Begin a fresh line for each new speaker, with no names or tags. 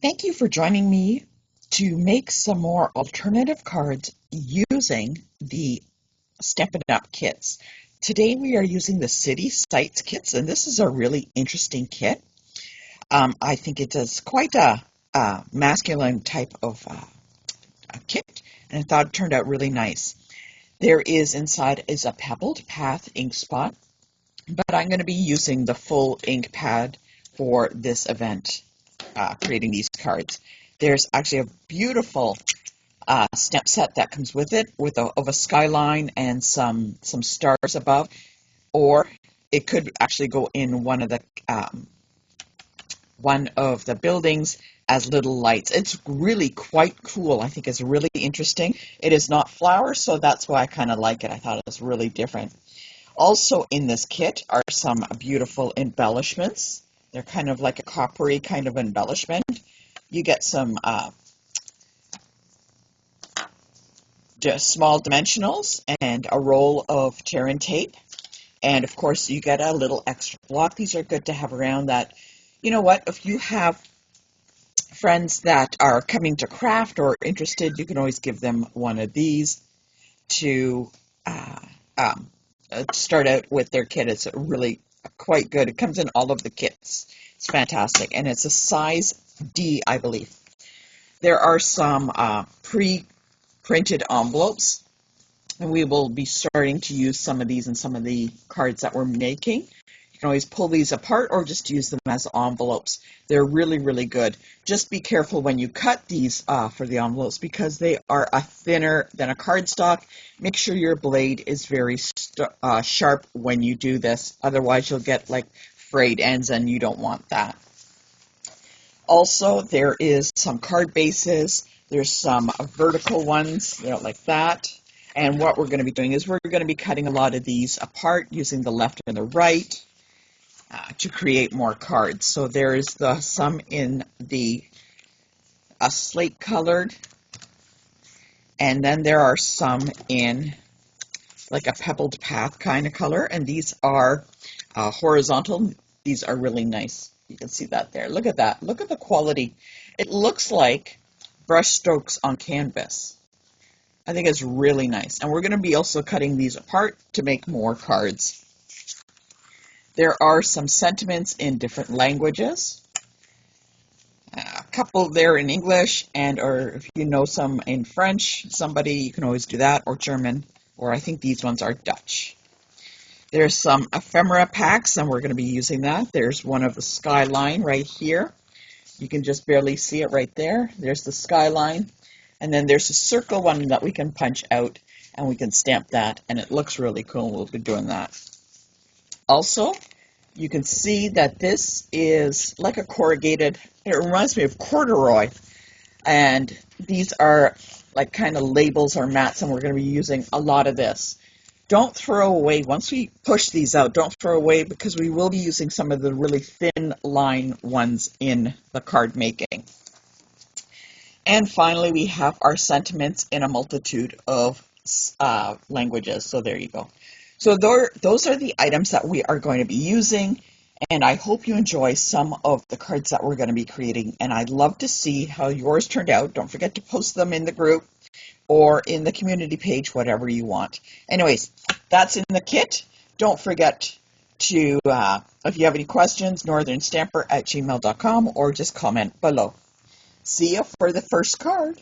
Thank you for joining me to make some more alternative cards using the Stampin' Up! Kits. Today we are using the City Sites kits, and this is a really interesting kit. I think it does quite a masculine type of a kit, and I thought it turned out really nice. There is inside is a Pebbled Path ink spot, but I'm going to be using the full ink pad for this event, creating these cards. There's actually a beautiful stamp set that comes with it, of a skyline and some stars above, or it could actually go in one of the buildings as little lights. It's really quite cool. I think it's really interesting. It is not flowers, so that's why I kind of like it. I thought it was really different. Also in this kit are some beautiful embellishments. They're kind of like a coppery kind of embellishment. You get some small dimensionals and a roll of tear and tape. And of course, you get a little extra block. These are good to have around that. You know what? If you have friends that are coming to craft or interested, you can always give them one of these to start out with their kit. It's really quite good. It comes in all of the kits. It's fantastic. And it's a size D, I believe. There are some pre-printed envelopes, and we will be starting to use some of these in some of the cards that we're making. You can always pull these apart or just use them as envelopes. They're really, really good. Just be careful when you cut these for the envelopes because they are thinner than a cardstock. Make sure your blade is very sharp when you do this. Otherwise, you'll get like frayed ends, and you don't want that. Also, there is some card bases. There's some vertical ones, like that. And what we're going to be doing is we're going to be cutting a lot of these apart using the left and the right to create more cards. So there's some in the slate colored, and then there are some in like a pebbled path kind of color, and these are horizontal. These are really nice. You can see that there. Look at that. Look at the quality. It looks like brush strokes on canvas. I think it's really nice. And we're going to be also cutting these apart to make more cards. There are some sentiments in different languages. A couple there in English, or if you know some in French, you can always do that, or German, or I think these ones are Dutch. There's some ephemera packs, and we're going to be using that. There's one of the skyline right here. You can just barely see it right there. There's the skyline. And then there's a circle one that we can punch out, and we can stamp that, and it looks really cool. We'll be doing that. Also, you can see that this is like a corrugated, it reminds me of corduroy, and these are like kind of labels or mats, and we're going to be using a lot of this. Don't throw away, once we push these out, don't throw away, because we will be using some of the really thin line ones in the card making. And finally, we have our sentiments in a multitude of languages. So there you go. So those are the items that we are going to be using, and I hope you enjoy some of the cards that we're going to be creating, and I'd love to see how yours turned out. Don't forget to post them in the group or in the community page, whatever you want. Anyways, that's in the kit. Don't forget to, if you have any questions, northernstamper@gmail.com, or just comment below. See you for the first card.